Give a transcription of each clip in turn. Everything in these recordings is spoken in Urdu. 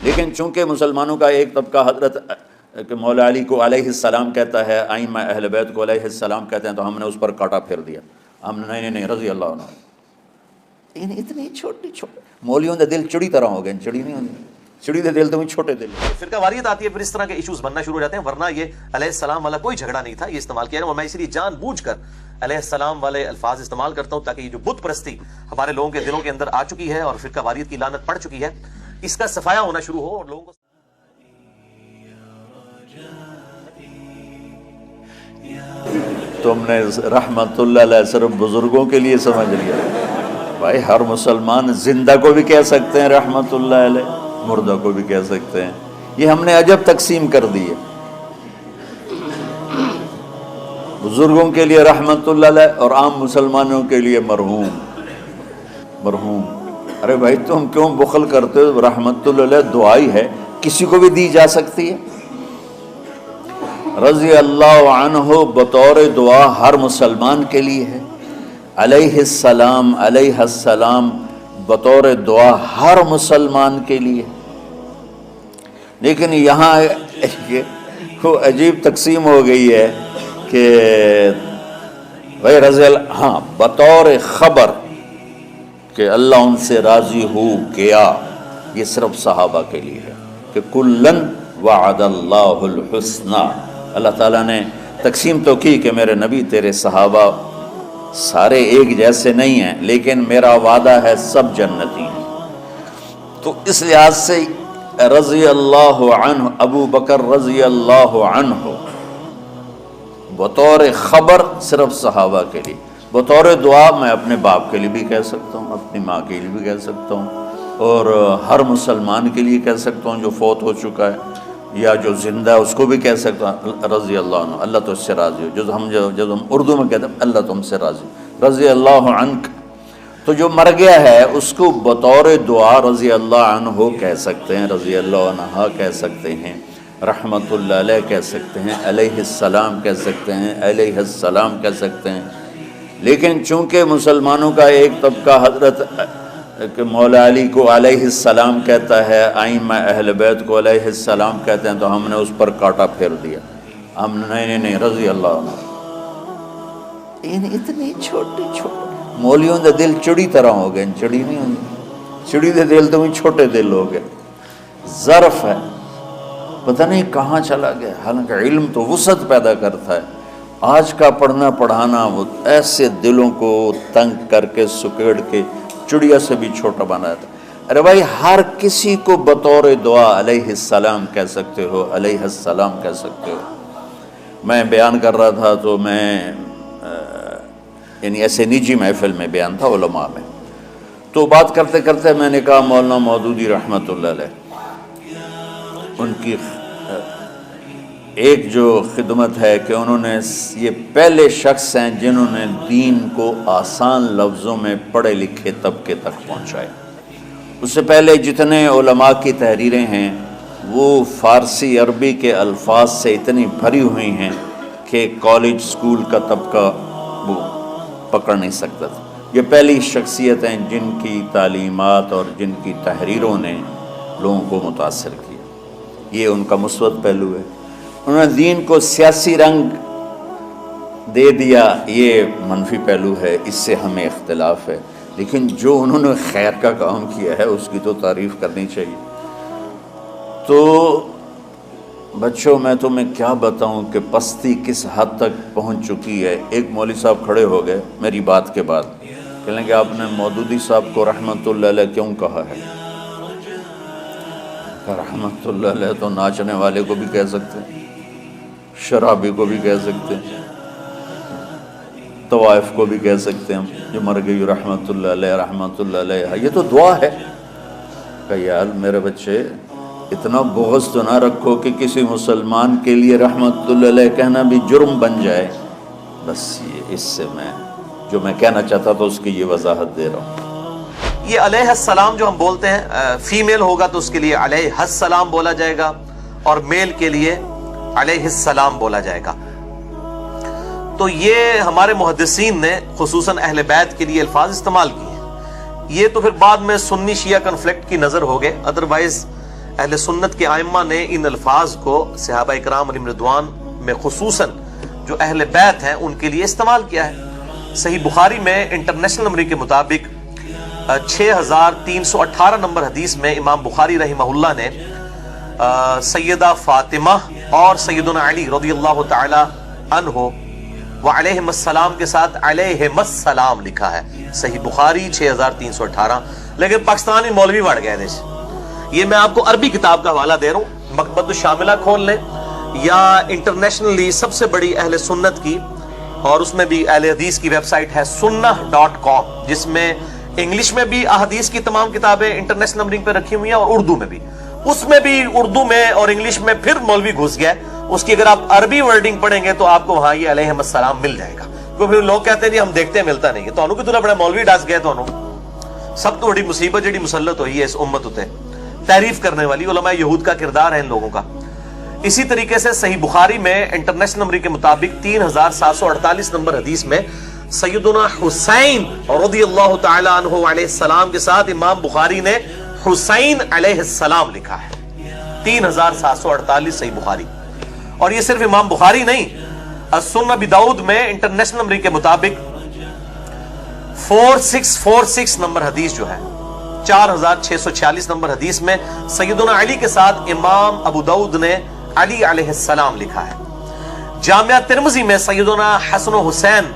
لیکن چونکہ مسلمانوں کا ایک طبقہ حضرت کہ مولا علی کو علیہ السلام کہتا ہے، ائمہ اہل بیت کو علیہ السلام کہتے ہیں، تو ہم نے اس پر کاٹا پھیر دیا. ہم نے نہیں رضی اللہ عنہ. اتنی چھوٹی مولیوں دے دل چڑی طرح ہو گئے. چڑی نہیں ہوتی، چڑی دے دل تو بھی چھوٹے دل. فرقہ واریت آتی ہے، پھر اس طرح کے ایشوز بننا شروع ہو جاتے ہیں. ورنہ یہ علیہ السلام والا کوئی جھگڑا نہیں تھا، یہ استعمال کیا ہے. اور میں اس لیے جان بوجھ کر علیہ السلام والے الفاظ استعمال کرتا ہوں تاکہ یہ جو بت پرستی ہمارے لوگوں کے دلوں کے اندر آ چکی ہے اور فرقہ واریت کی لعنت پڑ چکی ہے، اس کا صفایا ہونا شروع ہو اور لوگوں کو. تم نے رحمت اللہ علیہ صرف بزرگوں کے لیے سمجھ لیا. بھائی ہر مسلمان زندہ کو بھی کہہ سکتے ہیں رحمت اللہ علیہ، مردہ کو بھی کہہ سکتے ہیں. یہ ہم نے عجب تقسیم کر دی ہے. بزرگوں کے لیے رحمت اللہ علیہ اور عام مسلمانوں کے لیے مرحوم. ارے بھائی تم کیوں بخل کرتے ہو؟ رحمت اللہ علیہ دعائی ہے، کسی کو بھی دی جا سکتی ہے. رضی اللہ عنہ بطور دعا ہر مسلمان کے لیے ہے. علیہ السلام بطور دعا ہر مسلمان کے لیے. لیکن یہاں وہ عجیب تقسیم ہو گئی ہے کہ بھائی رضی اللہ، ہاں بطور خبر کہ اللہ ان سے راضی ہو گیا، یہ صرف صحابہ کے لیے ہے کہ کلن وعد اللہ الحسنى. اللہ تعالیٰ نے تقسیم تو کی کہ میرے نبی تیرے صحابہ سارے ایک جیسے نہیں ہیں، لیکن میرا وعدہ ہے سب جنتی ہیں. تو اس لحاظ سے رضی اللہ عنہ، ابو بکر رضی اللہ عنہ بطور خبر صرف صحابہ کے لیے. بطور دعا میں اپنے باپ کے لیے بھی کہہ سکتا ہوں، اپنی ماں کے لیے بھی کہہ سکتا ہوں، اور ہر مسلمان کے لیے کہہ سکتا ہوں جو فوت ہو چکا ہے یا جو زندہ ہے اس کو بھی کہہ سکتا ہوں رضی اللہ عنہ، اللہ تو اس سے راضی ہو. جب ہم اردو میں کہتے ہیں اللہ تم سے راضی، رضی اللہ عنک. تو جو مر گیا ہے اس کو بطور دعا رضی اللہ عنہ کہہ سکتے ہیں، رضی اللہ عنہ کہہ سکتے ہیں، رحمت اللہ علیہ کہہ سکتے ہیں، علیہ السلام کہہ سکتے ہیں، علیہ السلام کہہ سکتے ہیں. لیکن چونکہ مسلمانوں کا ایک طبقہ حضرت کہ مولا علی کو علیہ السلام کہتا ہے، ائمہ اہل بیت کو علیہ السلام کہتے ہیں، تو ہم نے اس پر کاٹا پھیر دیا. ہم نے نہیں رضی اللہ عنہ. اتنی چھوٹی مولیوں دے دل چڑی طرح ہو گئے. چڑی نہیں ہوتی، چڑی دے دل تو بھی چھوٹے دل ہو گئے. ظرف ہے، پتہ نہیں کہاں چلا گیا. حالانکہ علم تو وسعت پیدا کرتا ہے. آج کا پڑھنا پڑھانا وہ ایسے دلوں کو تنگ کر کے سکیڑ کے چڑیا سے بھی چھوٹا بنا تھا. ارے بھائی ہر کسی کو بطور دعا علیہ السلام کہہ سکتے ہو، علیہ السلام کہہ سکتے ہو. میں بیان کر رہا تھا تو میں یعنی ایسے نجی محفل میں بیان تھا علماء میں، تو بات کرتے کرتے میں نے کہا مولانا مودودی رحمت اللہ علیہ، ان کی ایک جو خدمت ہے کہ انہوں نے یہ پہلے شخص ہیں جنہوں نے دین کو آسان لفظوں میں پڑھے لکھے طبقے تک پہنچائے. اس سے پہلے جتنے علماء کی تحریریں ہیں وہ فارسی عربی کے الفاظ سے اتنی بھری ہوئی ہیں کہ کالج سکول کا طبقہ وہ پکڑ نہیں سکتا تھا. یہ پہلی شخصیت ہیں جن کی تعلیمات اور جن کی تحریروں نے لوگوں کو متاثر کیا. یہ ان کا مثبت پہلو ہے. انہوں نے دین کو سیاسی رنگ دے دیا، یہ منفی پہلو ہے، اس سے ہمیں اختلاف ہے. لیکن جو انہوں نے خیر کا کام کیا ہے اس کی تو تعریف کرنی چاہیے. تو بچوں میں تمہیں کیا بتاؤں کہ پستی کس حد تک پہنچ چکی ہے. ایک مولوی صاحب کھڑے ہو گئے میری بات کے بعد، کہنے کہ آپ نے مودودی صاحب کو رحمت اللہ علیہ کیوں کہا ہے؟ رحمت اللہ علیہ تو ناچنے والے کو بھی کہہ سکتے ہیں، شرابی کو بھی کہہ سکتے ہیں، طوائف کو بھی کہہ سکتے ہیں جو مر گئی رحمت اللہ علیہ رحمت اللہ علیہ. یہ تو دعا ہے. کہ یار میرے بچے اتنا بغض تو نہ رکھو کہ کسی مسلمان کے لیے رحمت اللہ علیہ کہنا بھی جرم بن جائے. بس یہ اس سے جو میں کہنا چاہتا تو اس کی یہ وضاحت دے رہا ہوں. یہ علیہ السلام جو ہم بولتے ہیں، فیمیل ہوگا تو اس کے لیے علیہ السلام بولا جائے گا اور میل کے لیے علیہ السلام بولا جائے گا. تو یہ ہمارے محدثین نے خصوصاً اہل بیت کے لیے الفاظ استعمال کیے. یہ تو پھر بعد میں سنی شیعہ کنفلکٹ کی نظر ہو گئے. ادروائز اہل سنت کے ائمہ نے ان الفاظ کو صحابہ کرام علیہم رضوان میں خصوصاً جو اہل بیت ہیں ان کے لیے استعمال کیا ہے۔ صحیح بخاری میں انٹرنیشنل نمبر کے مطابق 6318 نمبر حدیث میں امام بخاری رحمہ اللہ نے سیدہ فاطمہ اور سیدنا علی رضی اللہ تعالی عنہ وعلیہم السلام کے ساتھ علیہم السلام لکھا ہے۔ صحیح بخاری 6318، لیکن پاکستانی مولوی بڑھ گئے دیش۔ یہ میں آپ کو عربی کتاب کا حوالہ دے رہا ہوں، مکتبۃ الشاملہ کھول لیں یا انٹرنیشنلی سب سے بڑی اہل سنت کی اور اس میں بھی اہل حدیث کی ویب سائٹ ہے sunnah.com، جس میں انگلش میں بھی احادیث کی تمام کتابیں انٹرنیشنل نمبرنگ پہ رکھی ہوئی ہیں اور اردو میں بھی۔ اس میں بھی اردو میں اور انگلش میں پھر مولوی گھس گیا، اس کی اگر آپ عربی ورڈنگ پڑھیں گے تو آپ کو وہاں یہ علیہم السلام مل جائے گا، کیونکہ لوگ کہتے ہیں جی ہم دیکھتے ہیں ملتا نہیں ہے، تو انہوں کی طرح بڑا مولوی ڈس گئے، تو انہوں سب تو بڑی مصیبت جڑی مسلط ہوئی ہے اس امت ہوتے تعریف کرنے والی علماء یہود کا کردار ہے ان لوگوں کا۔ اسی طریقے سے صحیح بخاری میں انٹرنیشنل نمبر کے مطابق 3748 نمبر حدیث میں سیدنا حسین رضی اللہ تعالی عنہ علیہ السلام کے ساتھ امام بخاری نے حسین علیہ السلام لکھا ہے۔ 3748 صحیح بخاری، اور یہ صرف امام بخاری نہیں، السنن ابی داؤد میں انٹرنیشنل نمبر کے مطابق 4646 نمبر حدیث جو ہے 4646 نمبر حدیث میں سیدنا علی کے ساتھ امام ابو داؤد نے علی علیہ السلام لکھا ہے۔ جامعہ ترمذی میں سیدنا حسن و حسین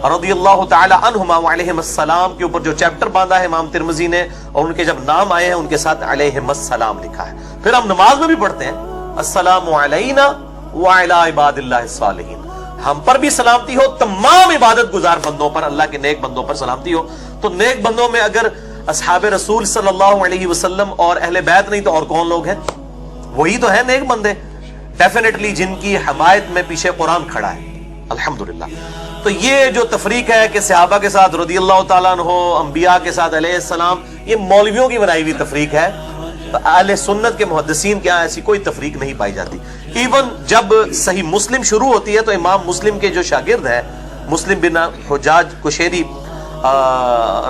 رضی اللہ تعالی عنہما وعلیہم السلام کے اوپر جو چیپٹر باندھا ہے امام ترمذی نے، اور ان کے جب نام آئے ہیں ان کے ساتھ علیہم السلام لکھا ہے۔ پھر ہم نماز میں بھی پڑھتے ہیں السلام علینا وعلی عباد اللہ الصالحین، ہم پر بھی سلامتی ہو، تمام عبادت گزار بندوں پر، اللہ کے نیک بندوں پر سلامتی ہو۔ تو نیک بندوں میں اگر اصحاب رسول صلی اللہ علیہ وسلم اور اہل بیت نہیں تو اور کون لوگ ہیں؟ وہی تو ہیں نیک بندے ڈیفینیٹلی، جن کی حمایت میں پیچھے قرآن کھڑا ہے الحمدللہ۔ تو یہ جو تفریق ہے کہ صحابہ کے ساتھ رضی اللہ تعالیٰ عنہ، انبیاء کے ساتھ علیہ السلام، یہ مولویوں کی بنائی ہوئی تفریق ہے۔ اہل سنت کے محدثین کے یہاں ایسی کوئی تفریق نہیں پائی جاتی۔ ایون جب صحیح مسلم شروع ہوتی ہے تو امام مسلم کے جو شاگرد ہیں مسلم بن حجاج قشیری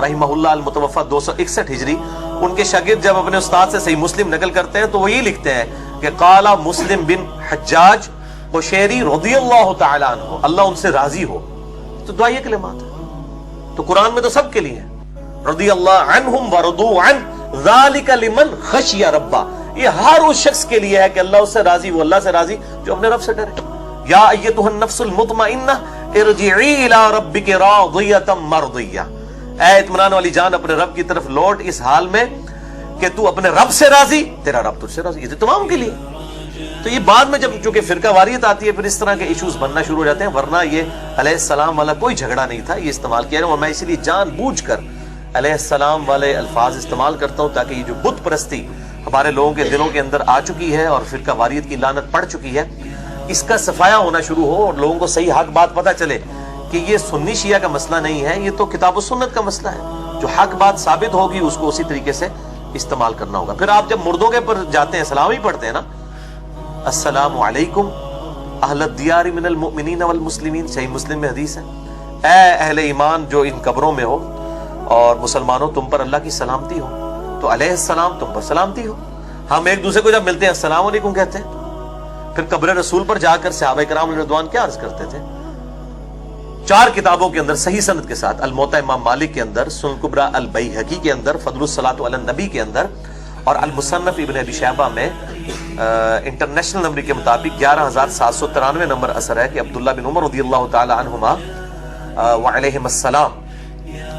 رحمہ اللہ المتوفى 261 ہجری، ان کے شاگرد جب اپنے استاد سے صحیح مسلم نقل کرتے ہیں تو وہ یہ لکھتے ہیں کہ قال مسلم بن حجاج قشیری رضی اللہ تعالی عنہ، اللہ ان سے راضی ہو۔ تو دعائیہ کلمات ہے، تو قرآن میں تو سب کے لیے ہے، رضی اللہ عنہم ورضوا عنہ ذالک لمن خشی ربہ، یہ ہر اس شخص کے لیے ہے کہ اللہ اس سے راضی، وہ اللہ سے راضی جو اپنے رب سے ڈرے۔ یا ایتھا النفس المطمئنہ ارجعی الی ربک راضیۃ مرضیہ، اے اطمینان والی جان اپنے رب کی طرف لوٹ اس حال میں کہ تو اپنے رب سے راضی، تیرا رب تجھ سے راضی۔ یہ تو تمام کے لیے۔ تو یہ بعد میں جب چونکہ فرقہ واریت آتی ہے پھر اس طرح کے ایشوز بننا شروع ہو جاتے ہیں، ورنہ یہ علیہ السلام والا کوئی جھگڑا نہیں تھا، یہ استعمال کیا ہے۔ اور میں اسی لیے جان بوجھ کر علیہ السلام والے الفاظ استعمال کرتا ہوں تاکہ یہ جو بت پرستی ہمارے لوگوں کے دلوں کے اندر آ چکی ہے اور فرقہ واریت کی لعنت پڑ چکی ہے، اس کا صفایا ہونا شروع ہو اور لوگوں کو صحیح حق بات پتہ چلے کہ یہ سنی شیعہ کا مسئلہ نہیں ہے، یہ تو کتاب و سنت کا مسئلہ ہے۔ جو حق بات ثابت ہوگی اس کو اسی طریقے سے استعمال کرنا ہوگا۔ پھر آپ جب مردوں کے پر جاتے ہیں سلام ہی پڑھتے ہیں نا، السلام علیکم اہل الدیار من المؤمنین والمسلمین، صحیح مسلم میں حدیث ہے، اے اہل ایمان جو ان قبروں میں ہو اور مسلمانوں تم پر اللہ کی سلامتی ہو، تو علیہ السلام تم پر سلامتی ہو۔ ہم ایک دوسرے کو جب ملتے ہیں السلام علیکم کہتے ہیں۔ پھر قبر رسول پر جا کر صحابہ کرام رضوان کیا عرض کرتے تھے؟ 4 کتابوں کے اندر صحیح سند کے ساتھ، الموطا امام مالک کے اندر، سنن کبریٰ البیہقی کے اندر، فضل الصلاۃ علی النبی کے اندر، اور المصنف ابن ابی شیبہ میں انٹرنیشنل نمبر کے مطابق 11793 نمبر اثر ہے کہ عبداللہ بن عمر رضی اللہ تعالی عنہما وعلیہم السلام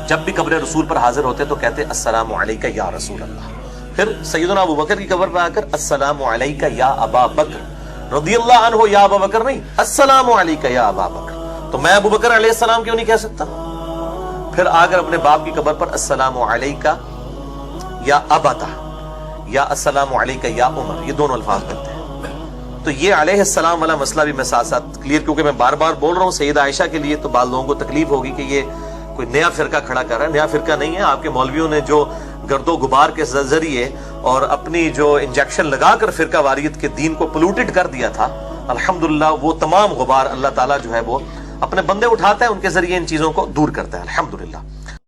جب بھی قبر رسول پر حاضر ہوتے تو کہتے السلام علیکہ یا رسول اللہ۔ پھر سیدنا ابو بکر کی قبر پر آ کر السلام علیکہ یا ابا بکر رضی اللہ عنہ، یا ابا بکر نہیں، السلام علیکہ یا ابا بکر۔ تو میں ابو بکر علیہ السلام کیوں نہیں کہہ سکتا؟ پھر آ کر اپنے باپ کی قبر پر السلام علیکہ یا ابتا، یا السلام علیکہ یا عمر، یہ دونوں الفاظ بنتے ہیں۔ تو یہ علیہ السلام والا مسئلہ بھی میں ساتھ ساتھ کلیئر، کیونکہ میں بار بار بول رہا ہوں سیدہ عائشہ کے لیے، تو بعض لوگوں کو تکلیف ہوگی کہ یہ کوئی نیا فرقہ کھڑا کر رہا ہے۔ نیا فرقہ نہیں ہے، آپ کے مولویوں نے جو گرد و غبار کے ذریعے اور اپنی جو انجیکشن لگا کر فرقہ واریت کے دین کو پولوٹڈ کر دیا تھا، الحمدللہ وہ تمام غبار اللہ تعالیٰ جو ہے وہ اپنے بندے اٹھاتا ہے، ان کے ذریعے ان چیزوں کو دور کرتا ہے الحمدللہ۔